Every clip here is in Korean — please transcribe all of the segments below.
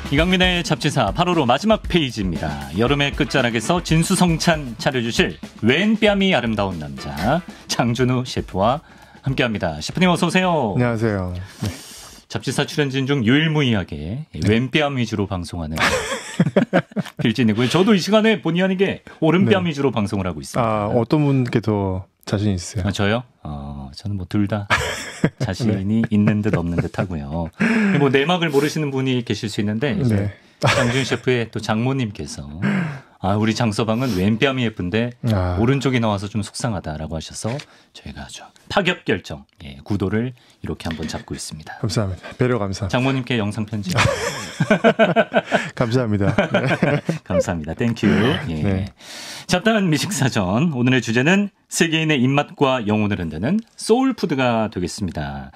이강민의 잡지사 8호로 마지막 페이지입니다. 여름의 끝자락에서 진수성찬 차려주실 웬 뺨이 아름다운 남자 장준우 셰프와 함께합니다. 셰프님 어서 오세요. 안녕하세요. 네. 잡지사 출연진 중 유일무이하게 웬 뺨 위주로 방송하는 필진이고요. 저도 이 시간에 본의 아니게 오른뺨 위주로 방송을 하고 있습니다. 아, 어떤 분께 더 자신 있으세요? 아, 저요? 저는 뭐 둘 다 자신이 네. 있는 듯 없는 듯 하고요. 뭐 내막을 모르시는 분이 계실 수 있는데 이제 장준 셰프의 또 장모님께서 우리 장서방은 왼뺨이 예쁜데 오른쪽이 나와서 좀 속상하다라고 하셔서 저희가 아주 파격 결정 구도를 이렇게 한번 잡고 있습니다. 감사합니다. 배려 감사합니다. 장모님께 영상 편지. 감사합니다. 네. 감사합니다. 땡큐. 예. 네. 잡다한 미식사전 오늘의 주제는 세계인의 입맛과 영혼을 흔드는 소울푸드가 되겠습니다.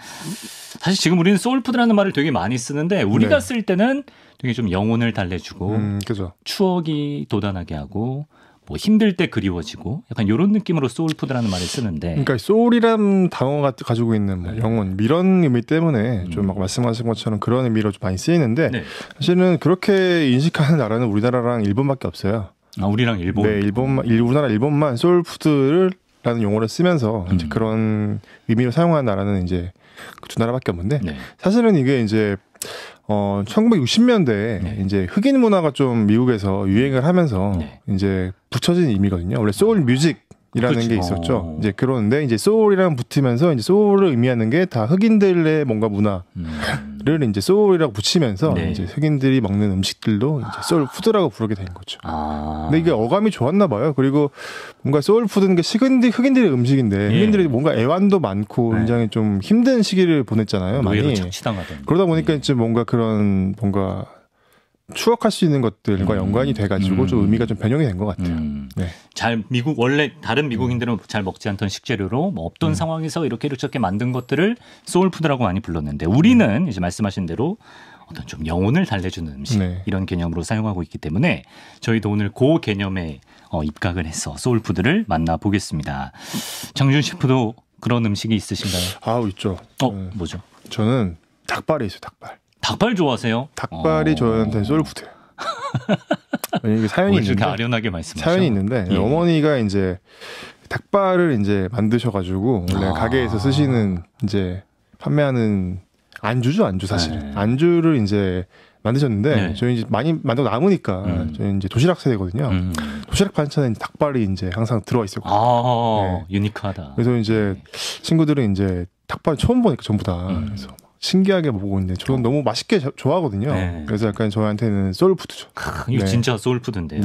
사실 지금 우리는 소울푸드라는 말을 되게 많이 쓰는데 우리가 쓸 때는 되게 좀 영혼을 달래주고 그죠. 추억이 돋아나게 하고 뭐 힘들 때 그리워지고 약간 이런 느낌으로 소울푸드라는 말을 쓰는데 그러니까 소울이란 단어가 가지고 있는 뭐 영혼 이런 의미 때문에 좀 막 말씀하신 것처럼 그런 의미로 좀 많이 쓰이는데 사실은 그렇게 인식하는 나라는 우리나라랑 일본밖에 없어요. 아, 우리랑 일본? 네, 우리나라 일본만 소울푸드라는 용어를 쓰면서 이제 그런 의미로 사용하는 나라는 이제 그 두 나라밖에 없는데 사실은 이게 이제 1960년대에 이제 흑인 문화가 좀 미국에서 유행을 하면서 이제 붙여진 의미거든요. 원래 소울 뮤직이라는 게 있었죠. 이제 그런데 이제 소울이랑 붙으면서 이제 소울을 의미하는 게 다 흑인들의 뭔가 문화를 이제 소울이라고 붙이면서 이제 흑인들이 먹는 음식들도 이제 소울 푸드라고 부르게 된 거죠. 근데 이게 어감이 좋았나 봐요. 그리고 뭔가 소울 푸드는 게 흑인들의 음식인데 흑인들이 뭔가 애환도 많고 굉장히 좀 힘든 시기를 보냈잖아요. 많이. 착취당하던. 그러다 보니까 이제 뭔가 그런 뭔가 추억할 수 있는 것들과 연관이 돼가지고 좀 의미가 좀 변형이 된 것 같아요. 잘 원래 다른 미국인들은 잘 먹지 않던 식재료로 뭐 없던 상황에서 이렇게 만든 것들을 소울푸드라고 많이 불렀는데 우리는 이제 말씀하신 대로 어떤 좀 영혼을 달래주는 음식 이런 개념으로 사용하고 있기 때문에 저희도 오늘 그 개념에 입각을 해서 소울푸드를 만나보겠습니다. 장준 셰프도 그런 음식이 있으신가요? 있죠. 뭐죠? 저는 닭발이 있어요. 닭발 좋아하세요? 닭발이 저한테는 소울푸드예요. 이게 사연이 있는데 이렇게 아련하게 말씀하셔? 사연이 있는데 어머니가 이제 닭발을 이제 만드셔가지고 원래 가게에서 쓰시는 이제 판매하는 안주 사실은 안주를 이제 만드셨는데 저희 이제 많이 만들고 남으니까 저희 이제 도시락 세대거든요. 도시락 반찬에 닭발이 이제 항상 들어와 있었거든요. 유니크하다. 그래서 이제 친구들은 이제 닭발 처음 보니까 전부 다 그래서 신기하게 보고 있는데 저는 너무 맛있게 좋아하거든요. 그래서 약간 저한테는 소울푸드죠. 이거 진짜 소울푸드인데요.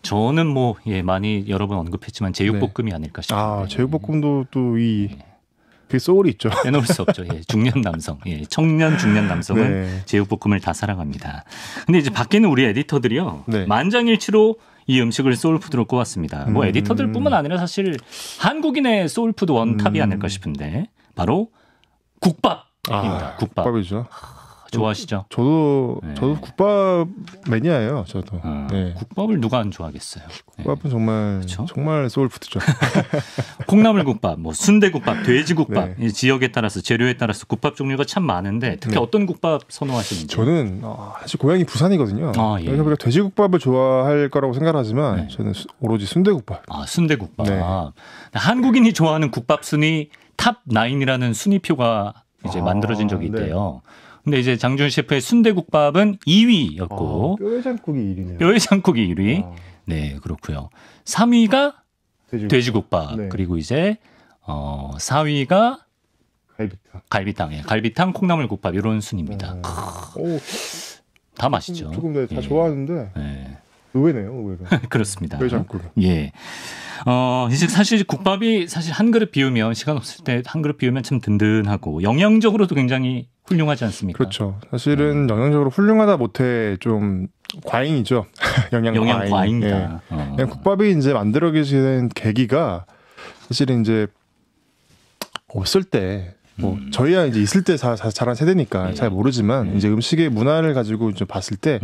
저는 뭐 많이 여러 번 언급했지만 제육볶음이 아닐까 싶어요. 제육볶음도 또 그 소울이 있죠. 빼놓을 수 없죠. 중년 남성, 청년 중년 남성은 제육볶음을 다 사랑합니다. 근데 이제 밖에는 우리 에디터들이요 만장일치로 이 음식을 소울푸드로 꼽았습니다. 뭐 에디터들뿐만 아니라 사실 한국인의 소울푸드 원탑이 아닐까 싶은데 바로 국밥입니다. 국밥이죠. 좋아하시죠? 저도 국밥 매니아예요. 저도. 국밥을 누가 안 좋아하겠어요? 국밥은 정말 소울푸드죠. 콩나물국밥, 뭐 순대국밥, 돼지국밥 지역에 따라서 재료에 따라서 국밥 종류가 참 많은데 특히 어떤 국밥 선호하시는지? 저는 사실 고향이 부산이거든요. 그래서 우리가 돼지국밥을 좋아할 거라고 생각하지만 저는 오로지 순대국밥. 순대국밥. 한국인이 좋아하는 국밥 순위 탑 9이라는 순위표가 이제 만들어진 적이 있대요. 근데 이제 장준 셰프의 순대국밥은 2위였고 뼈해장국이 1위네요. 뼈해장국이 1위. 네, 그렇고요. 3위가 돼지국밥. 그리고 이제 4위가 갈비탕, 콩나물국밥 이런 순입니다. 다 맛있죠. 조금 다 좋아하는데 의외네요. 그렇습니다. 뼈해장국. 이제 사실 국밥이 사실 한 그릇 비우면 시간 없을 때 한 그릇 비우면 참 든든하고 영양적으로도 굉장히 훌륭하지 않습니까? 그렇죠. 사실은 영양적으로 훌륭하다 못해 좀 과잉이죠. 영양 과잉이다. 국밥이 이제 만들어지게 된 계기가 사실은 이제 없을 때 뭐 저희야 이제 있을 때 자란 세대니까 잘 모르지만 이제 음식의 문화를 가지고 좀 봤을 때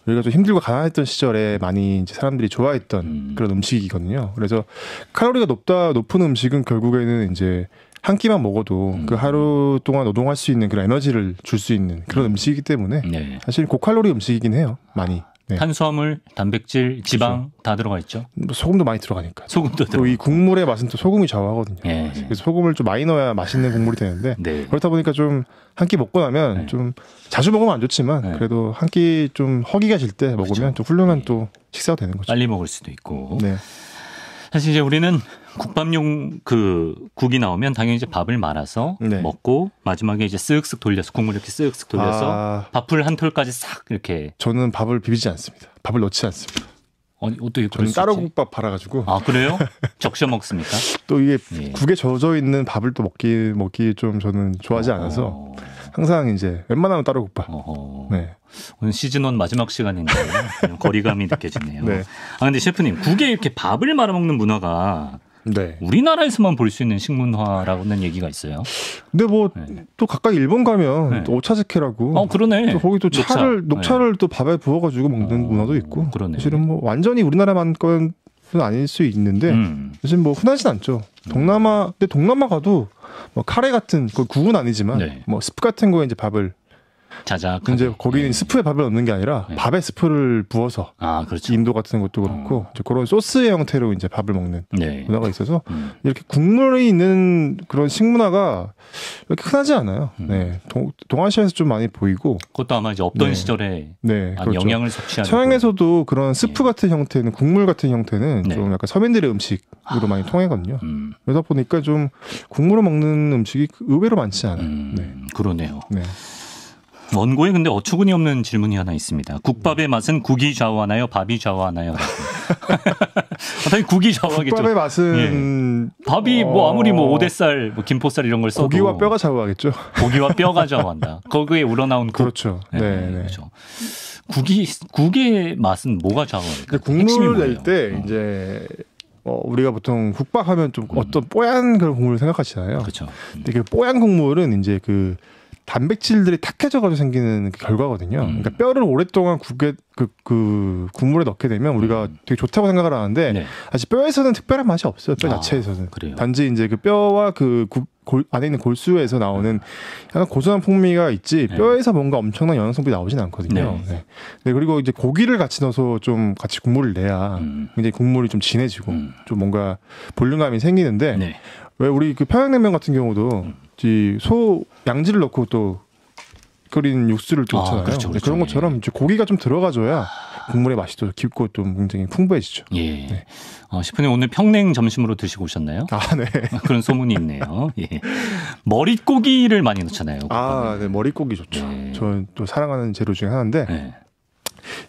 우리가 좀 힘들고 가난했던 시절에 많이 이제 사람들이 좋아했던 그런 음식이거든요. 그래서 칼로리가 높은 음식은 결국에는 이제 한 끼만 먹어도 그 하루 동안 노동할 수 있는 그런 에너지를 줄 수 있는 그런 음식이기 때문에 네. 사실 고칼로리 음식이긴 해요. 많이. 네. 탄수화물, 단백질, 지방 그렇죠. 다 들어가 있죠. 소금도 많이 들어가니까. 소금도 들어가. 또 이 국물의 맛은 또 소금이 좌우하거든요. 네. 그래서 소금을 좀 많이 넣어야 맛있는 국물이 되는데 네. 그렇다 보니까 좀 한 끼 먹고 나면 네. 좀 자주 먹으면 안 좋지만 네. 그래도 한 끼 좀 허기가 질 때 먹으면 그렇죠. 또 훌륭한 또 식사가 되는 거죠. 빨리 먹을 수도 있고. 네. 사실 이제 우리는 국밥용 그 국이 나오면 당연히 이제 밥을 말아서 네. 먹고 마지막에 이제 쓱쓱 돌려서 국물 이렇게 쓱쓱 돌려서 밥을 한 톨까지 싹 이렇게. 저는 밥을 비비지 않습니다. 밥을 넣지 않습니다. 어떻게 저는 따로 국밥 팔아가지고. 아 그래요? 적셔 먹습니까? 또 이게 예. 국에 젖어 있는 밥을 또 먹기 좀 저는 좋아하지 않아서 항상 이제 웬만하면 따로 국밥. 네. 오늘 시즌 1 마지막 시간인데 좀 거리감이 느껴지네요. 네. 아 근데 셰프님 국에 이렇게 밥을 말아 먹는 문화가 네. 우리나라에서만 볼 수 있는 식문화라고는 얘기가 있어요. 근데 뭐 또 네. 가까이 일본 가면 네. 또 오차즈케라고. 그러네. 또 거기 또 녹차를 네. 또 밥에 부어가지고 먹는 문화도 있고. 그러네. 사실은 뭐 완전히 우리나라만 건 아닐 수 있는데 사실 뭐 흔하진 않죠. 근데 동남아 가도 뭐 카레 같은 그 국은 아니지만 네. 뭐 스프 같은 거에 이제 밥을 자작하게. 이제 거기는 스프에 밥을 넣는 게 아니라 네. 밥에 스프를 부어서 그렇죠. 인도 같은 것도 그렇고 이제 그런 소스의 형태로 이제 밥을 먹는 네. 문화가 있어서 이렇게 국물이 있는 그런 식문화가 이렇게 흔하지 않아요. 네, 동아시아에서 좀 많이 보이고 그것도 아마 이제 없던 네. 시절에 네, 그렇죠. 영양을 섭취하는. 서양에서도 그런 스프 네. 같은 형태는 국물 같은 형태는 네. 좀 약간 서민들의 음식으로 많이 통하거든요. 그러다 보니까 좀 국물을 먹는 음식이 의외로 많지 않아요. 네. 그러네요. 네. 원고에 근데 어처구니 없는 질문이 하나 있습니다. 국밥의 맛은 국이 좌우하나요? 밥이 좌우하나요? 당연히 국이 좌우하겠죠. 국밥의 맛은 밥이 뭐 아무리 뭐 오대살, 뭐 김포살 이런 걸 써도 고기와 뼈가 좌우하겠죠. 고기와 뼈가 좌우한다. 거기에 우러나온 국. 그렇죠. 네, 네. 그렇죠. 국의 맛은 뭐가 좌우할까요? 국물을 낼 때 이제 우리가 보통 국밥하면 좀 어떤 뽀얀 그런 국물을 생각하시잖아요. 그렇죠. 근데 그 뽀얀 국물은 이제 그 단백질들이 탁해져가지고 생기는 그 결과거든요. 그러니까 뼈를 오랫동안 국에 그 국물에 넣게 되면 우리가 되게 좋다고 생각을 하는데 네. 사실 뼈에서는 특별한 맛이 없어요. 뼈 자체에서는. 그래요? 단지 이제 그 뼈와 그 안에 있는 골수에서 나오는 약간 고소한 풍미가 있지 네. 뼈에서 뭔가 엄청난 영양성분이 나오진 않거든요. 네. 네. 네, 그리고 이제 고기를 같이 넣어서 좀 같이 국물을 내야 굉장히 국물이 좀 진해지고 좀 뭔가 볼륨감이 생기는데 네. 왜 우리 그 평양냉면 같은 경우도 소 양지를 넣고 또 끓인 육수를 또 넣잖아요. 그렇죠, 그렇죠. 그런 것처럼 이제 고기가 좀 들어가줘야 국물의 맛이 또 깊고 또 굉장히 풍부해지죠. 예. 네. 셰프님 오늘 평냉 점심으로 드시고 오셨나요? 네. 그런 소문이 있네요. 예. 머릿고기를 많이 넣잖아요. 네, 머릿고기 좋죠. 네. 저는 또 사랑하는 재료 중에 하나인데 네.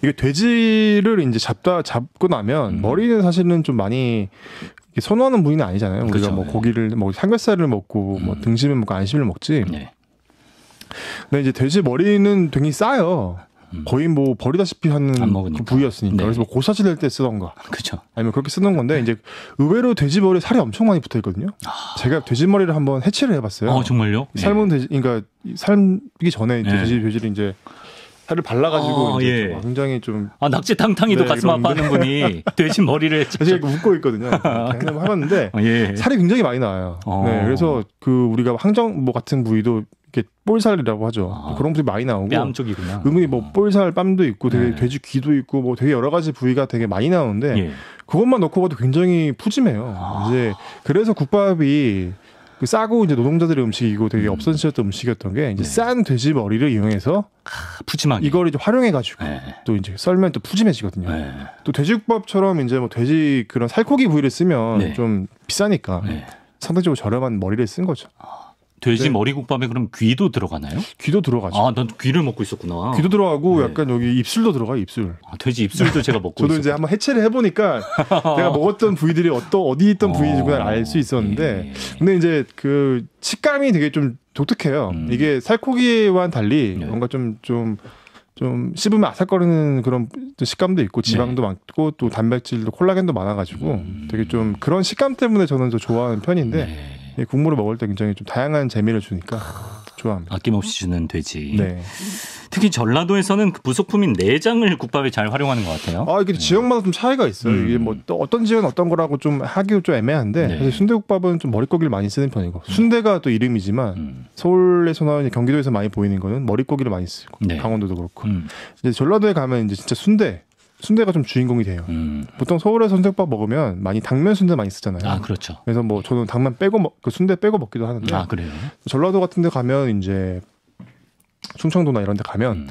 이게 돼지를 이제 잡고 나면 머리는 사실은 좀 많이 선호하는 부위는 아니잖아요. 우리가 그렇죠. 뭐 고기를 뭐 삼겹살을 먹고 뭐 등심을 먹고 안심을 먹지. 네. 근데 이제 돼지 머리는 굉장히 싸요. 거의 뭐 버리다시피 하는 안 먹으니까. 그 부위였으니까. 네. 그래서 뭐 고사지 낼 때 쓰던가 그렇죠. 아니면 그렇게 쓰는 건데 이제 의외로 돼지 머리에 살이 엄청 많이 붙어 있거든요. 제가 돼지 머리를 한번 해체를 해봤어요. 정말요? 삶은 돼지, 그러니까 삶기 전에 이제 네. 돼지를 이제 살을 발라가지고 이제 예. 좀 굉장히 좀 낙지탕탕이도 네, 가슴 아파하는 분이 돼지 머리를 제가 이렇게 웃고 있거든요. 그냥 해봤는데 예. 살이 굉장히 많이 나와요. 네, 그래서 그 우리가 항정 뭐 같은 부위도 이렇게 볼살이라고 하죠. 그런 부위 많이 나오고 뺨 쪽이구나. 은근히 뭐 볼살 뺨도 있고 되게 네. 돼지 귀도 있고 뭐 되게 여러 가지 부위가 되게 많이 나오는데 예. 그것만 넣고 가도 굉장히 푸짐해요. 이제 그래서 국밥이 그 싸고 이제 노동자들의 음식이고 되게 없어지셨던 음식이었던 게 이제 네. 싼 돼지 머리를 이용해서 푸짐하게. 이걸 이제 활용해가지고 네. 또 이제 썰면 또 푸짐해지거든요. 네. 또 돼지국밥처럼 이제 뭐 돼지 그런 살코기 부위를 쓰면 네. 좀 비싸니까 네. 상대적으로 저렴한 머리를 쓴 거죠. 돼지 네. 머리국밥에 그럼 귀도 들어가나요? 귀도 들어가죠. 난 귀를 먹고 있었구나. 귀도 들어가고 네. 약간 여기 입술도 들어가요. 입술. 돼지 입술도 제가 먹고 저도 있었거든요. 이제 한번 해체를 해보니까 내가 먹었던 부위들이 어디 있던 부위인지를 알 수 있었는데 예. 근데 이제 그 식감이 되게 좀 독특해요. 이게 살코기와는 달리 네. 뭔가 좀 씹으면 아삭거리는 그런 식감도 있고 지방도 많고 또 단백질도 콜라겐도 많아가지고 되게 좀 그런 식감 때문에 저는 더 좋아하는 편인데 네. 국물을 먹을 때 굉장히 좀 다양한 재미를 주니까 좋아합니다. 아낌없이 주는 돼지. 네. 특히 전라도에서는 그 부속품인 내장을 국밥에 잘 활용하는 것 같아요. 이게 지역마다 좀 차이가 있어요. 이게 뭐 또 어떤 지역은 어떤 거라고 좀 하기도 좀 애매한데 네. 사실 순대국밥은 좀 머릿고기를 많이 쓰는 편이고 순대가 또 이름이지만 서울에서나 경기도에서 많이 보이는 거는 머릿고기를 많이 쓰고 네. 강원도도 그렇고 이제 전라도에 가면 이제 진짜 순대가 좀 주인공이 돼요. 보통 서울에서 순대국밥 먹으면 많이 당면 순대 많이 쓰잖아요. 아, 그렇죠. 그래서 뭐 저는 당면 빼고 그 순대 빼고 먹기도 하는데. 아, 그래요? 전라도 같은 데 가면 이제 충청도나 이런 데 가면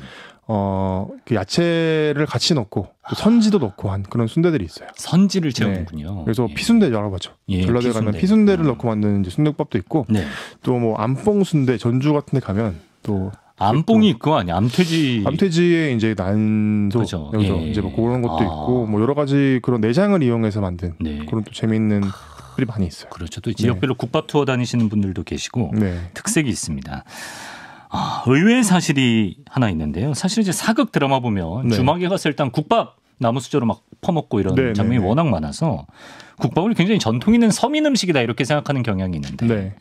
그 야채를 같이 넣고 또 선지도 넣고 한 그런 순대들이 있어요. 선지를 채우는군요. 그래서 예. 피순대라고 하죠. 예, 전라도에 가면 피순대를 넣고 만드는 이제 순대국밥도 있고 네. 또 뭐 암뽕순대 전주 같은 데 가면 또 암뽕이 그거 아니야? 암돼지에 이제 난소 그렇죠. 그래서 예. 이제 뭐 그런 것도 있고 뭐 여러 가지 그런 내장을 이용해서 만든 네. 그런 또 재미있는 들이 많이 있어요. 그렇죠. 또 지역별로 국밥 투어 다니시는 분들도 계시고 네. 특색이 있습니다. 의외의 사실이 하나 있는데요. 사실 이제 사극 드라마 보면 네. 주막에 가서 일단 국밥 나무 수저로 막 퍼먹고 이런 네, 장면이 네, 네. 워낙 많아서 국밥을 굉장히 전통 있는 서민 음식이다 이렇게 생각하는 경향이 있는데 네.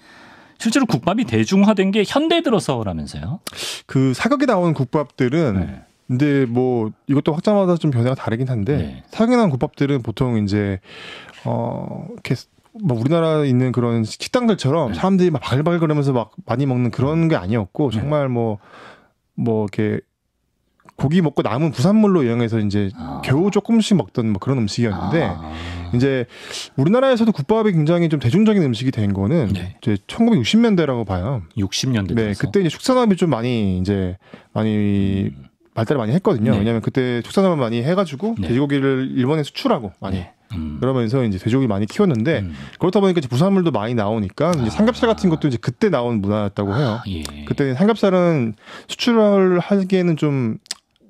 실제로 국밥이 대중화된 게 현대 들어서라면서요? 그 사극에 나오는 국밥들은 네. 근데 뭐 이것도 확장마다 좀 변화가 다르긴 한데 네. 사극에 나온 국밥들은 보통 이제 이렇게 뭐 우리나라에 있는 그런 식당들처럼 네. 사람들이 막 바글바글거리면서 막 많이 먹는 그런 게 아니었고 네. 정말 뭐 이렇게 고기 먹고 남은 부산물로 이용해서 이제 겨우 조금씩 먹던 뭐 그런 음식이었는데 이제 우리나라에서도 국밥이 굉장히 좀 대중적인 음식이 된 거는 네. 이제 1960년대라고 봐요. 60년대 네, 들어서. 그때 이제 축산업이 좀 많이 발달을 많이 했거든요. 네. 왜냐하면 그때 축산업을 많이 해가지고 네. 돼지고기를 일본에 수출하고 많이 네. 그러면서 이제 돼지고기 많이 키웠는데 그렇다 보니까 이제 부산물도 많이 나오니까 이제 삼겹살 같은 것도 이제 그때 나온 문화였다고 해요. 예. 그때 삼겹살은 수출을 하기에는 좀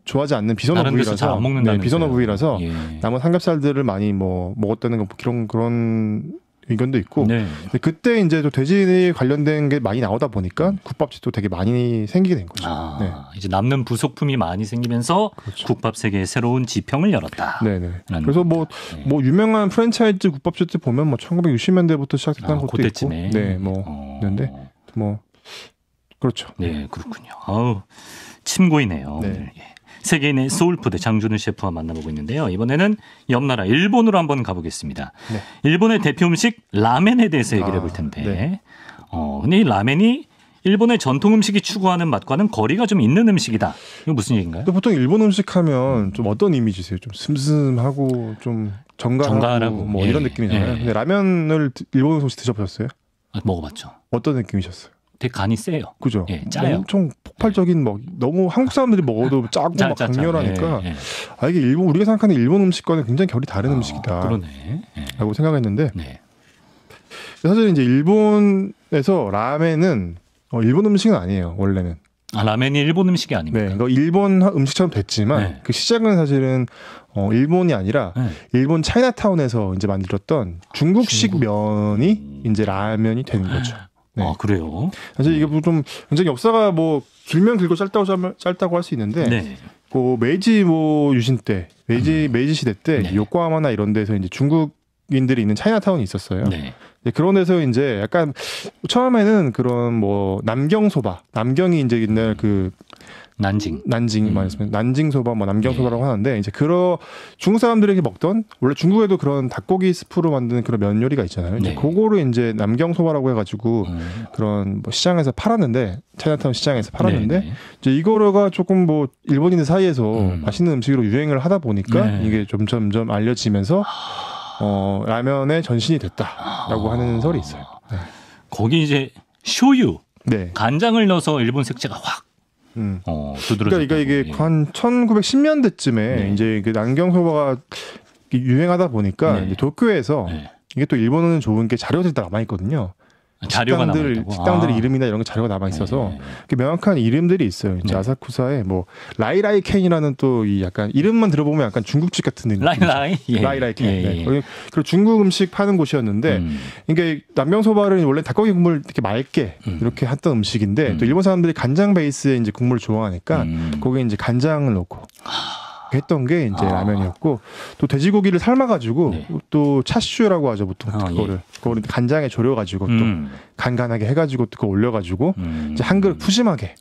좋아하지 않는 비선호 다른 데서 잘 부위라서 안 먹는다는 비선호 부위라서 예. 남은 삼겹살들을 많이 뭐 먹었다는 거 그런 의견도 있고 네. 근데 그때 이제 또 돼지 관련된 게 많이 나오다 보니까 국밥집도 되게 많이 생기게 된 거죠. 네. 이제 남는 부속품이 많이 생기면서 그렇죠. 국밥 세계의 새로운 지평을 열었다. 네네. 라는 그래서 뭐 겁니다. 유명한 프랜차이즈 국밥집들 보면 뭐 1960년대부터 시작됐던 것도 그때쯤에. 있고, 네, 뭐 있는데 뭐 그렇죠. 네, 그렇군요. 아우 침 고이네요. 네. 오늘. 예. 세계인의 소울푸드 장준우 셰프와 만나보고 있는데요. 이번에는 옆 나라 일본으로 한번 가보겠습니다. 네. 일본의 대표 음식 라멘에 대해서 얘기를 해볼 텐데, 네. 근데 이 라멘이 일본의 전통 음식이 추구하는 맛과는 거리가 좀 있는 음식이다. 이거 무슨 얘기인가요? 근데 보통 일본 음식 하면 좀 어떤 이미지세요? 좀 슴슴하고 좀 정갈하고 뭐 예. 이런 느낌이잖아요. 예. 근데 라면을 일본 음식 드셔보셨어요? 먹어봤죠. 어떤 느낌이셨어요? 되게 간이 세요. 그죠? 예, 짜요. 엄청 폭발적인 뭐 너무 한국 사람들이 먹어도 짜고 막 강렬하니까 예, 예. 이게 일본 우리가 생각하는 일본 음식과는 굉장히 결이 다른 음식이다. 그러네. 예. 라고 생각했는데 네. 사실 이제 일본에서 라멘은 일본 음식은 아니에요. 원래는. 라멘이 일본 음식이 아닙니까? 네, 이거 일본 음식처럼 됐지만 네. 그 시작은 사실은 일본이 아니라 네. 일본 차이나타운에서 이제 만들었던 중국식 면이 이제 라면이 되는 거죠. 네. 그래요? 사실 이게 좀 굉장히 역사가 뭐 길면 길고 짧다고 할 수 있는데 네. 그 메이지 뭐 유신 때 메이지 시대 때 네. 요코하마나 이런 데서 이제 중국인들이 있는 차이나타운이 있었어요. 네. 그런 데서 이제 약간 처음에는 그런 뭐 남경이 이제 옛날 그 난징 말씀하신 난징 소바 뭐 남경 소바라고 하는데 이제 중국 사람들에게 먹던 원래 중국에도 그런 닭고기 스프로 만드는 그런 면 요리가 있잖아요. 이제 네. 그거를 이제 남경 소바라고 해가지고 그런 뭐 시장에서 팔았는데 차이나타운 시장에서 팔았는데 네. 이제 이거가 조금 뭐 일본인들 사이에서 맛있는 음식으로 유행을 하다 보니까 네. 이게 점점 알려지면서 라면의 전신이 됐다라고 하는 설이 있어요. 네. 거기 이제 쇼유, 네. 간장을 넣어서 일본 색채가 확 두드러졌다고. 그러니까 이게 한 1910년대쯤에 네. 이제 그 남경소바가 유행하다 보니까 네. 이제 도쿄에서 네. 이게 또 일본은 좋은 게 자료들이 남아 있거든요. 자료가 남아있다고? 식당들 이름이나 이런 게 자료가 남아 있어서 네. 명확한 이름들이 있어요. 이제 네. 아사쿠사에 뭐 라이라이켄이라는 또 이 약간 이름만 들어보면 약간 중국집 같은 느낌. 라이라이켄. 네. 그리고 중국 음식 파는 곳이었는데 이게 남경소바를 원래 닭고기 국물 이렇게 맑게 이렇게 했던 음식인데 또 일본 사람들이 간장 베이스의 이제 국물을 좋아하니까 거기에 이제 간장을 넣고 했던 게 이제 라면이었고 또 돼지고기를 삶아가지고 네. 또 차슈라고 하죠 보통 그거를 간장에 졸여가지고 또 간간하게 해가지고 또 그거 올려가지고 이제 한 그릇 푸짐하게.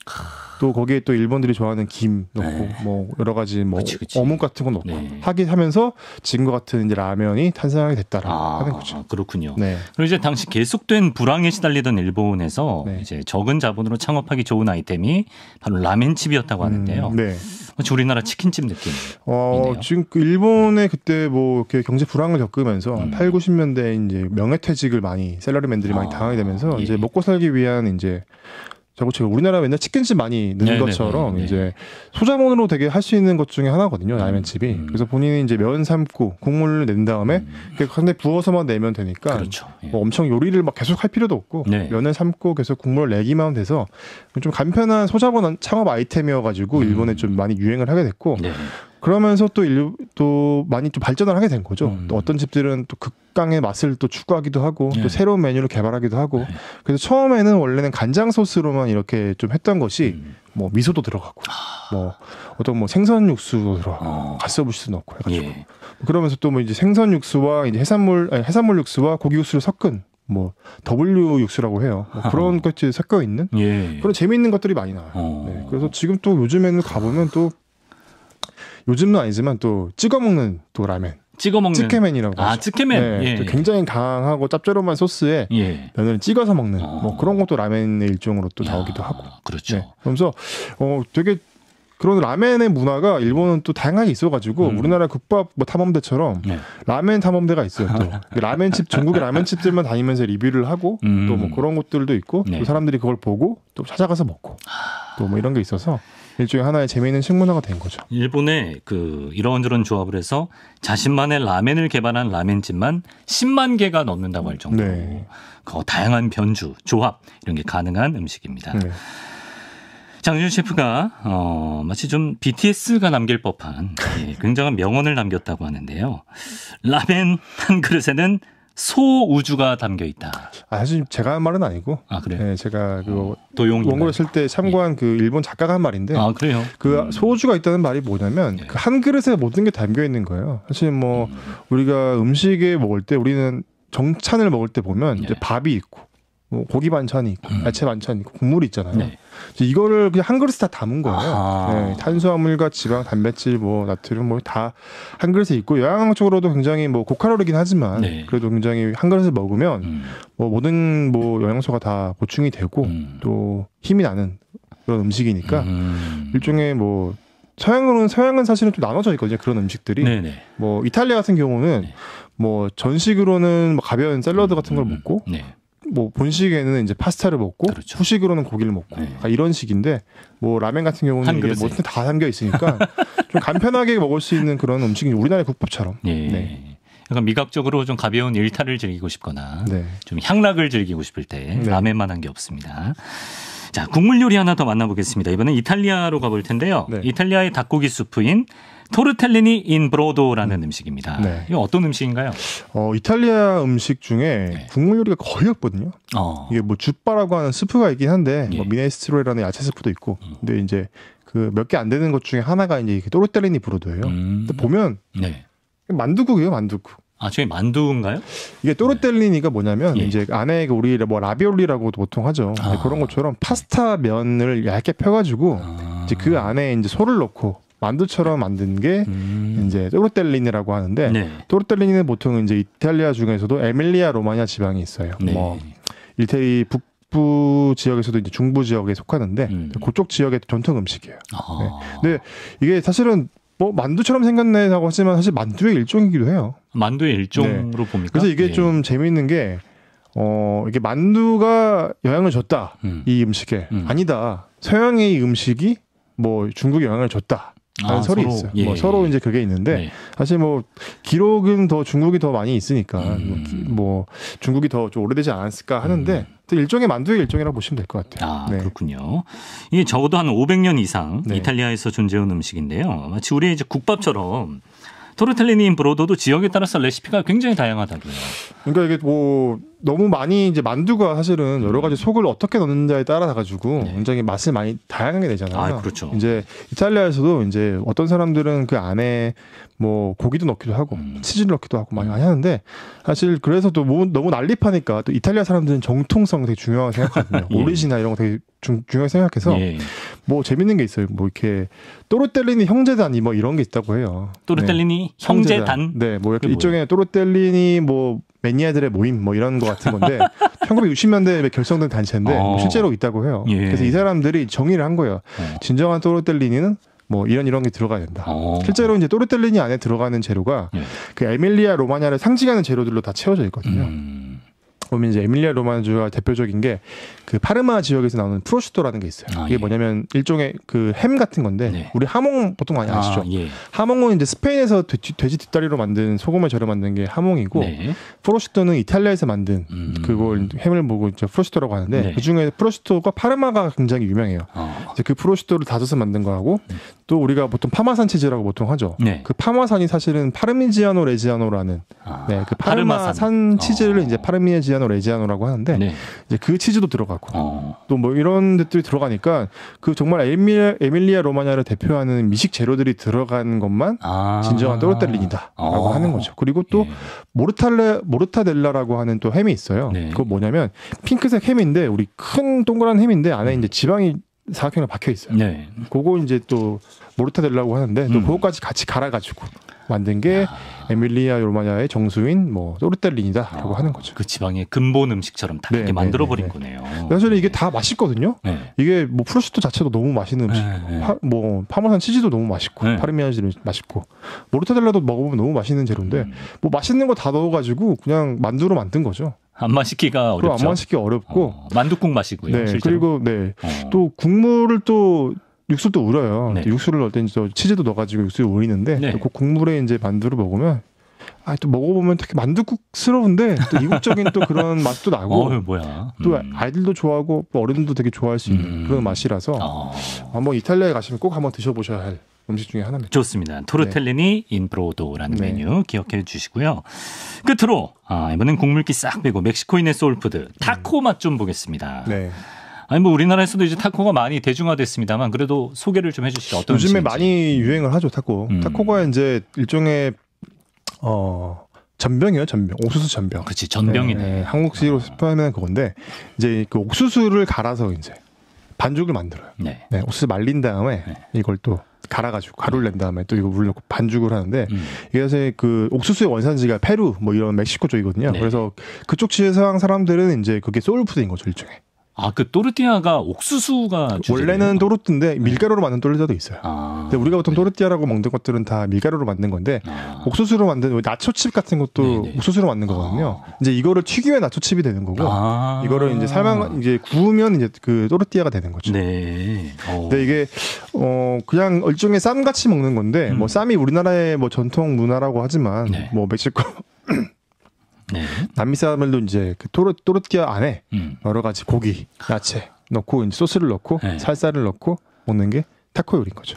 또 거기에 또 일본들이 좋아하는 김 넣고 네. 뭐 여러 가지 뭐 그치. 어묵 같은 거 넣고 네. 하긴 하면서 지금과 같은 이제 라면이 탄생하게 됐다라고 하는 거죠. 그렇군요. 네. 그리고 이제 당시 계속된 불황에 시달리던 일본에서 네. 이제 적은 자본으로 창업하기 좋은 아이템이 바로 라멘집이었다고 하는데요. 네. 마치 우리나라 치킨집 느낌이네요. 지금 그 일본에 그때 뭐 이렇게 경제 불황을 겪으면서 8, 90년대 이제 명예퇴직을 많이 샐러리맨들이 많이 당하게 되면서 예. 이제 먹고 살기 위한 이제 저거 우리나라 맨날 치킨집 많이 넣는 것처럼 이제 소자본으로 되게 할 수 있는 것 중에 하나거든요. 라면집이. 그래서 본인이 이제 면 삶고 국물을 낸 다음에 근데 부어서만 내면 되니까 그렇죠. 예. 뭐 엄청 요리를 막 계속 할 필요도 없고 네. 면을 삶고 계속 국물을 내기만 하면 돼서 좀 간편한 소자본 창업 아이템이어가지고 일본에 좀 많이 유행을 하게 됐고 네. 그러면서 또 많이 좀 발전을 하게 된 거죠. 또 어떤 집들은 또 극강의 맛을 또 추구하기도 하고 또 새로운 메뉴를 개발하기도 하고 그래서 처음에는 원래는 간장 소스로만 이렇게 좀 했던 것이 뭐 미소도 들어가고 뭐 어떤 뭐 생선 육수도 들어가고 가스오부시도 넣고 해가지고 예. 그러면서 또 뭐 이제 생선 육수와 이제 해산물 육수와 고기 육수를 섞은 뭐 W 육수라고 해요. 뭐 그런 것들이 섞여 있는 그런 재미있는 것들이 많이 나와요. 네. 그래서 지금 또 요즘에는 가보면 또 요즘은 아니지만 또 찍어 먹는 또 라멘. 찍어 먹는 찌케맨이라고 하죠. 찌케맨. 네, 예. 굉장히 강하고 짭조름한 소스에 면을 찍어서 먹는 뭐 그런 것도 라멘의 일종으로 또 나오기도 하고. 그렇죠. 네. 그러면서 되게 그런 라멘의 문화가 일본은 또 다양하게 있어가지고 우리나라 국밥 뭐 탐험대처럼 라멘 탐험대가 있어요. 또 라멘집 전국의 라멘집들만 다니면서 리뷰를 하고 또 뭐 그런 것들도 있고 또 사람들이 그걸 보고 또 찾아가서 먹고 또 뭐 이런 게 있어서 일종의 하나의 재미있는 식문화가 된 거죠. 일본에 그 이런저런 조합을 해서 자신만의 라멘을 개발한 라멘집만 10만 개가 넘는다고 할 정도로 그 다양한 변주, 조합 이런 게 가능한 음식입니다. 장준 셰프가 마치 좀 BTS가 남길 법한 굉장한 명언을 남겼다고 하는데요. 라멘 한 그릇에는 소우주가 담겨 있다. 사실 제가 한 말은 아니고. 그래요? 네, 제가 그 도용인가요? 원고를 쓸 때 참고한 그 일본 작가가 한 말인데. 그래요? 그 소우주가 있다는 말이 뭐냐면 그 한 그릇에 모든 게 담겨 있는 거예요. 사실 뭐 우리가 음식에 먹을 때 우리는 정찬을 먹을 때 보면 이제 밥이 있고 뭐 고기 반찬이 있고 야채 반찬이 있고 국물이 있잖아요. 이거를 그냥 한 그릇에 다 담은 거예요. 탄수화물과 지방, 단백질, 뭐 나트륨 뭐 다 한 그릇에 있고 영양적으로도 굉장히 뭐 고칼로리긴 하지만 그래도 굉장히 한 그릇을 먹으면 뭐 모든 뭐 영양소가 다 보충이 되고 또 힘이 나는 그런 음식이니까 일종의 뭐 서양은 사실은 좀 나눠져 있거든요. 그런 음식들이. 뭐 이탈리아 같은 경우는 뭐 전식으로는 뭐 가벼운 샐러드 같은 걸 먹고 뭐 본식에는 이제 파스타를 먹고 후식으로는 고기를 먹고 이런 식인데 뭐 라멘 같은 경우는 이게 뭐 다 담겨 있으니까 좀 간편하게 먹을 수 있는 그런 음식이 우리나라의 국밥처럼. 약간 미각적으로 좀 가벼운 일탈을 즐기고 싶거나 좀 향락을 즐기고 싶을 때 라멘만한 게 없습니다. 자, 국물 요리 하나 더 만나보겠습니다. 이번엔 이탈리아로 가볼 텐데요. 이탈리아의 닭고기 수프인 토르텔리니 인 브로도라는 음식입니다. 이거 어떤 음식인가요? 이탈리아 음식 중에 국물 요리가 거의 없거든요. 이게 뭐 주빠라고 하는 스프가 있긴 한데 뭐 미네스트로라는 야채 스프도 있고 근데 이제 그 몇 개 안 되는 것 중에 하나가 이제 토르텔리니 브로도예요. 근데 보면 만두국이에요, 만두국. 저게 만두인가요? 이게 토르텔리니가 뭐냐면 이제 안에 우리 뭐 라비올리라고도 보통 하죠. 그런 것처럼 파스타 면을 얇게 펴가지고 이제 그 안에 이제 소를 넣고 만두처럼 만든 게 이제 토르텔리니라고 하는데 토르텔리니는 보통 이제 이탈리아 중에서도 에밀리아 로마니아 지방이 있어요. 뭐 이태리 북부 지역에서도 이제 중부 지역에 속하는데 그쪽 지역의 전통 음식이에요. 근데 이게 사실은 뭐 만두처럼 생겼네라고 하지만 사실 만두의 일종이기도 해요. 만두의 일종으로 봅니까? 그래서 이게 좀 재미있는 게 이게 만두가 영향을 줬다 이 음식에 아니다. 서양의 이 음식이 뭐 중국에 영향을 줬다. 라는 설이 있어요. 뭐 서로 이제 그게 있는데 사실 뭐 기록은 더 중국이 더 많이 있으니까 뭐 중국이 더 좀 오래되지 않았을까 하는데 일종의 만두의 일종이라고 보시면 될 것 같아요. 그렇군요. 이게 적어도 한 500년 이상 이탈리아에서 존재해온 음식인데요. 마치 우리의 이제 국밥처럼 토르텔리니 인 브로도도 지역에 따라서 레시피가 굉장히 다양하다고요. 그러니까 이게 뭐 너무 많이 이제 만두가 사실은 여러 가지 속을 어떻게 넣는지에 따라 가지고 네. 굉장히 맛을 많이 다양하게 내잖아요. 아, 그렇죠. 이제 이탈리아에서도 이제 어떤 사람들은 그 안에 뭐 고기도 넣기도 하고 치즈를 넣기도 하고 많이 하는데 사실 그래서 또 너무 난립하니까 또 이탈리아 사람들은 정통성 되게 중요하게 생각하거든요. 예. 오리지나 이런 거 되게 중요하게 생각해서 예. 뭐 재밌는 게 있어요. 뭐 이렇게 또르텔리니 형제단이 뭐 이런 게 있다고 해요. 또르텔리니 네. 형제단. 네, 뭐 이렇게 그게 일종의 또르텔리니 뭐 매니아들의 모임 뭐 이런 거 같은 건데 1960년대에 결성된 단체인데 뭐 실제로 있다고 해요. 예. 그래서 이 사람들이 정의를 한 거예요. 진정한 또르텔리니는 뭐 이런 게 들어가야 된다. 실제로 이제 또르텔리니 안에 들어가는 재료가 예. 그 에밀리아 로마냐를 상징하는 재료들로 다 채워져 있거든요. 보면 이제 에밀리아 로마냐가 대표적인 게 그 파르마 지역에서 나오는 프로슈토라는 게 있어요. 아, 이게 예. 뭐냐면 일종의 그 햄 같은 건데 네. 우리 하몽 보통 많이 아시죠? 아, 예. 하몽은 이제 스페인에서 돼지 뒷다리로 만든 소금을 절여 만든 게 하몽이고 네. 프로슈토는 이탈리아에서 만든 그걸 햄을 보고 이제 프로슈토라고 하는데 네. 그 중에 프로슈토가 파르마가 굉장히 유명해요. 이제 그 프로슈토를 다져서 만든 거하고 또 우리가 보통 파마산 치즈라고 보통 하죠. 네. 그 파마산이 사실은 파르미지아노 레지아노라는 네, 그 파르마산 치즈를 이제 파르미지아노 레지아노라고 하는데 네. 이제 그 치즈도 들어가고 또 뭐 이런 것들이 들어가니까 그 정말 에밀리아 로마냐를 대표하는 미식 재료들이 들어간 것만 진정한 또르텔리니다라고 하는 거죠. 그리고 또 예. 모르타델라라고 하는 또 햄이 있어요. 네. 그거 뭐냐면 핑크색 햄인데 우리 큰 동그란 햄인데 안에 이제 지방이 사각형으로 박혀 있어요. 네. 그거 이제 또 모르타델라고 하는데 또 그거까지 같이 갈아가지고 만든 게 에밀리아 로마냐의 정수인 뭐 또르텔리니다라고 하는 거죠. 그 지방의 근본 음식처럼 다 이렇게 만들어버린 거네요. 사실 이게 다 맛있거든요. 네. 이게 뭐 프로슈토 자체도 너무 맛있는 음식, 뭐 파마산 치즈도 너무 맛있고, 파르미아지도 맛있고, 모르타델라도 먹어보면 너무 맛있는 재료인데 뭐 맛있는 거 다 넣어가지고 그냥 만두로 만든 거죠. 안 맛있기가 어렵죠. 안 맛있기 어렵고 만둣국 맛이고요. 네, 실제로. 그리고 또 국물을 또 육수를 또 우려요. 네. 또 육수를 넣을 때 이제 치즈도 넣어가지고 육수를 우리는데 네. 또 그 국물에 이제 만두를 먹으면 또 먹어보면 되게 만두국스러운데 또 이국적인 또 그런 맛도 나고 뭐야. 또 아이들도 좋아하고 또 어른도 되게 좋아할 수 있는 그런 맛이라서 한번 이탈리아에 가시면 꼭 한번 드셔보셔야 할 음식 중에 하나입니다. 좋습니다. 토르텔리니 인 브로도라는 메뉴 기억해 주시고요. 끝으로 이번엔 국물기 싹 빼고 멕시코인의 소울푸드 타코 맛 좀 보겠습니다. 네. 아니 뭐 우리나라에서도 이제 타코가 많이 대중화됐습니다만 그래도 소개를 좀 해주시죠. 어떤 요즘에 음식인지. 많이 유행을 하죠 타코. 타코가 이제 일종의 전병이에요, 전병. 옥수수 전병. 그렇지, 전병이네. 네, 한국식으로 표현하면 그건데 이제 그 옥수수를 갈아서 이제 반죽을 만들어요. 네. 네, 옥수수 말린 다음에 이걸 또 갈아가지고 가루를 낸 다음에 또 이거 물 넣고 반죽을 하는데 이게 사실 그 옥수수의 원산지가 페루 뭐 이런 멕시코 쪽이거든요. 네. 그래서 그쪽 지방 사람들은 이제 그게 소울푸드인 거죠, 일종의. 그 또르띠아가 옥수수가 원래는 또르띠인데 밀가루로 만든 또르띠아도 있어요. 근데 우리가 보통 또르띠아라고 먹는 것들은 다 밀가루로 만든 건데 옥수수로 만든 나초칩 같은 것도 네네. 옥수수로 만든 거거든요. 이제 이거를 튀기면 나초칩이 되는 거고 이거를 이제 이제 구우면 이제 그 또르띠아가 되는 거죠. 네. 근데 이게 그냥 일종의 쌈 같이 먹는 건데 뭐 쌈이 우리나라의 뭐 전통 문화라고 하지만 네. 뭐 멕시코 네. 남미 사람들도 이제 그 또르띠아 안에 여러 가지 고기, 야채 넣고 이제 소스를 넣고 네. 살살을 넣고 먹는 게 타코 요리인 거죠.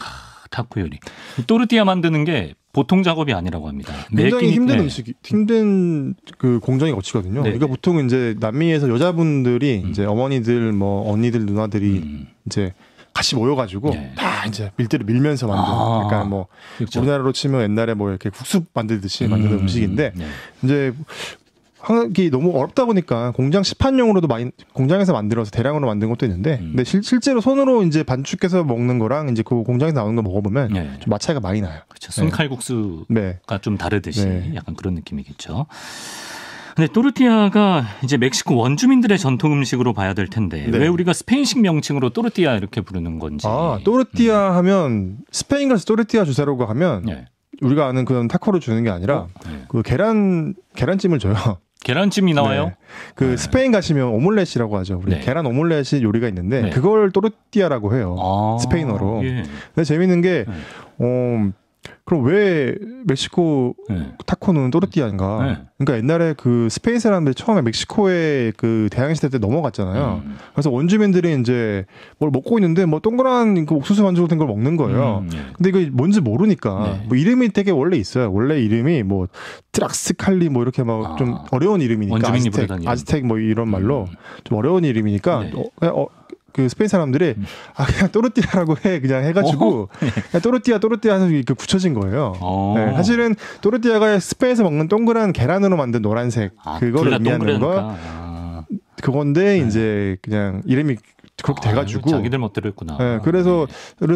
타코 요리. 또르띠아 만드는 게 보통 작업이 아니라고 합니다. 굉장히 힘든 음식이 힘든 그 공정이 거치거든요. 네. 그러니까 보통 이제 남미에서 여자분들이 이제 어머니들 뭐 언니들 누나들이 이제 같이 모여가지고 다 이제 밀대를 밀면서 만든 약간 뭐 그렇죠. 우리나라로 치면 옛날에 뭐 이렇게 국수 만들듯이 만드는 음식인데 이제 하기 너무 어렵다 보니까 공장 시판용으로도 많이 공장에서 만들어서 대량으로 만든 것도 있는데 근데 실제로 손으로 이제 반죽해서 먹는 거랑 이제 그 공장에서 나오는 거 먹어보면 좀 맛 차이가 많이 나요. 그렇죠. 손칼국수가 네. 좀 다르듯이 약간 그런 느낌이겠죠. 근데 또르띠아가 이제 멕시코 원주민들의 전통 음식으로 봐야 될 텐데 왜 우리가 스페인식 명칭으로 또르띠아 이렇게 부르는 건지. 또르띠아 하면 스페인 가서 또르띠아 주세로가 하면 우리가 아는 그런 타코를 주는 게 아니라 그 계란찜을 줘요. 계란찜이 나와요? 그 스페인 가시면 오믈렛이라고 하죠. 우리 계란 오믈렛이 요리가 있는데 그걸 또르띠아라고 해요. 스페인어로. 근데 재밌는 게 그럼 왜 멕시코 네. 타코는 또르띠아인가? 네. 그러니까 옛날에 그 스페인 사람들이 처음에 멕시코에 그 대항해 시대 때 넘어갔잖아요. 그래서 원주민들이 이제 뭘 먹고 있는데 뭐 동그란 그 옥수수 반죽 같은 걸 먹는 거예요. 네. 근데 이거 뭔지 모르니까 네. 뭐 이름이 되게 원래 있어요. 원래 이름이 뭐 트락스칼리 뭐 이렇게 막 좀 어려운 이름이니까 원주민이 부르던 아즈텍 뭐 이런 말로 좀 어려운 이름이니까 네. 그 스페인 사람들이 그냥 또르띠아라고 해 그냥 해가지고 그냥 또르띠아 해서 이렇게 붙여진 거예요. 네, 사실은 또르띠아가 스페인에서 먹는 동그란 계란으로 만든 노란색 그거를 의미하는 거 그건데 네. 이제 그냥 이름이 그렇게 돼가지고 자기들 멋대로 했구나. 네, 그래서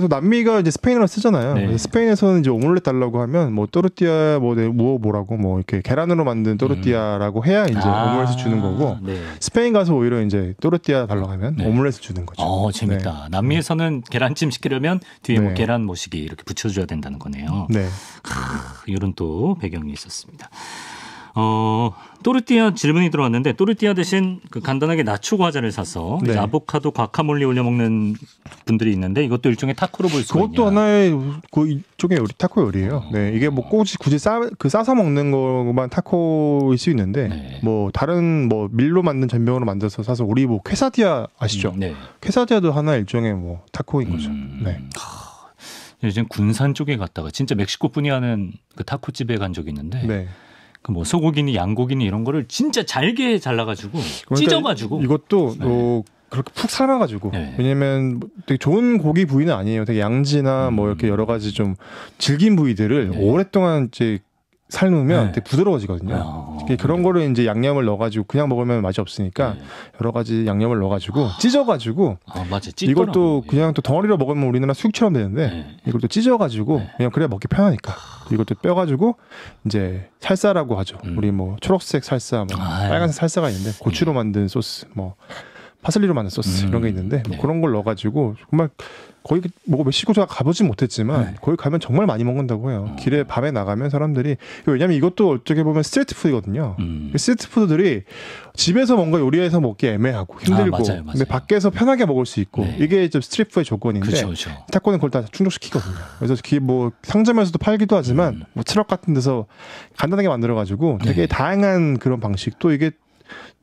남미가 이제 스페인어를 쓰잖아요. 네. 그래서 스페인에서는 이제 오믈렛 달라고 하면 뭐 또르띠아 뭐라고 뭐 이렇게 계란으로 만든 또르띠아라고 해야 이제 오믈렛을 주는 거고 네. 스페인 가서 오히려 이제 또르띠아 달라고 하면 네. 오믈렛을 주는 거죠. 재밌다. 네. 남미에서는 계란찜 시키려면 뒤에 네. 뭐 계란 모시기 이렇게 붙여줘야 된다는 거네요. 네. 이런 또 배경이 있었습니다. 또르띠아 질문이 들어왔는데 또르띠아 대신 그 간단하게 나초 과자를 사서 네. 아보카도 과카몰리 올려 먹는 분들이 있는데 이것도 일종의 타코로 볼 수가 있냐. 그것도 하나의 그 이쪽의 요리 타코 요리예요. 네, 이게 뭐 굳이 싸서 먹는 것만 타코일 수 있는데 네. 뭐 다른 뭐 밀로 만든 전병으로 만들어서 사서 우리 뭐 퀘사디아 아시죠? 네. 퀘사디아도 하나 일종의 뭐 타코인 거죠. 네. 요즘 군산 쪽에 갔다가 진짜 멕시코 분이 하는 그 타코 집에 간 적이 있는데. 네. 그 뭐 소고기니 양고기니 이런 거를 진짜 잘게 잘라가지고 그러니까 찢어가지고 이것도 그렇게 푹 삶아가지고 왜냐면 되게 좋은 고기 부위는 아니에요. 되게 양지나 뭐 이렇게 여러 가지 좀 질긴 부위들을 오랫동안 이제 삶으면 되게 부드러워지거든요. 그런 거를 이제 양념을 넣어가지고 그냥 먹으면 맛이 없으니까 여러 가지 양념을 넣어가지고 찢어가지고 맞아. 이것도 그냥 또 덩어리로 먹으면 우리나라 수육처럼 되는데 이걸 또 찢어가지고 그냥 그래야 먹기 편하니까 이것도 뼈가지고 이제 살사라고 하죠. 우리 뭐 초록색 살사, 뭐 빨간색 살사가 있는데 고추로 만든 소스, 뭐 파슬리로 만든 소스 이런 게 있는데 뭐 그런 걸 넣어가지고 정말 거기 뭐 멕시코 제가 가보진 못했지만 거기 가면 정말 많이 먹는다고 해요. 길에 밤에 나가면 사람들이 왜냐면 이것도 어떻게 보면 스트리트 푸드거든요. 스트리트 푸드들이 집에서 뭔가 요리해서 먹기 애매하고 힘들고 맞아요. 근데 밖에서 편하게 먹을 수 있고 이게 좀 스트리트 푸드의 조건인데 그쵸. 타코는 그걸 다 충족시키거든요. 그래서 뭐 상점에서도 팔기도 하지만 뭐 트럭 같은 데서 간단하게 만들어가지고 되게 다양한 그런 방식 또 이게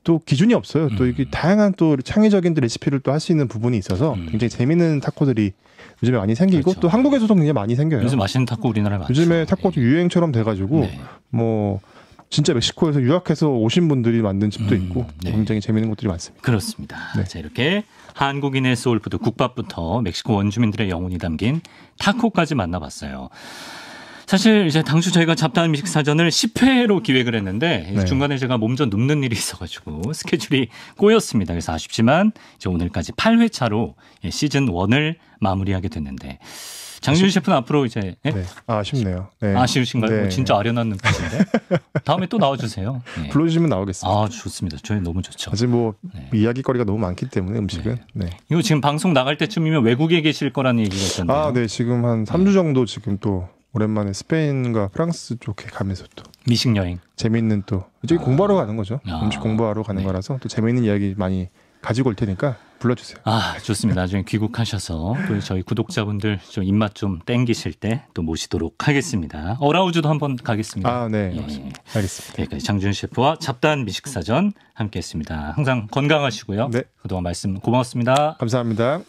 또 기준이 없어요. 또 이게 다양한 또 창의적인 레시피를 또 할 수 있는 부분이 있어서 굉장히 재밌는 타코들이 요즘에 많이 생기고 또 한국에서도 굉장히 많이 생겨요. 요즘 맛있는 타코 우리나라에 많죠. 요즘에 타코도 유행처럼 돼가지고 뭐 진짜 멕시코에서 유학해서 오신 분들이 만든 집도 있고 굉장히 재밌는 것들이 많습니다. 그렇습니다. 자, 이렇게 한국인의 소울푸드 국밥부터 멕시코 원주민들의 영혼이 담긴 타코까지 만나봤어요. 사실 이제 당초 저희가 잡다한 미식 사전을 10회로 기획을 했는데 중간에 제가 몸져 눕는 일이 있어가지고 스케줄이 꼬였습니다. 그래서 아쉽지만 이제 오늘까지 8회차로 시즌 1을 마무리하게 됐는데 장준 셰프는 앞으로 이제 아쉽네요. 아쉬우신가요? 네. 진짜 아련한 눈빛인데 다음에 또 나와주세요. 불러주시면 나오겠습니다. 좋습니다. 저희 너무 좋죠. 아직 뭐 이야기거리가 너무 많기 때문에 음식은. 이거 지금 방송 나갈 때쯤이면 외국에 계실 거라는 얘기가 있던데요. 네, 지금 한 3주 정도 지금 또. 오랜만에 스페인과 프랑스 쪽에 가면서 또 미식 여행 재미있는 또 이쪽에 공부하러 가는 거죠. 음식 공부하러 가는 거라서 또 재미있는 이야기 많이 가지고 올 테니까 불러주세요. 좋습니다. 나중에 귀국하셔서 또 저희 구독자분들 좀 입맛 좀 땡기실 때 또 모시도록 하겠습니다. 어라우즈도 한번 가겠습니다. 네, 알겠습니다. 여기까지 장준 셰프와 잡다한 미식사전 함께했습니다. 항상 건강하시고요. 그동안 말씀 고마웠습니다. 감사합니다.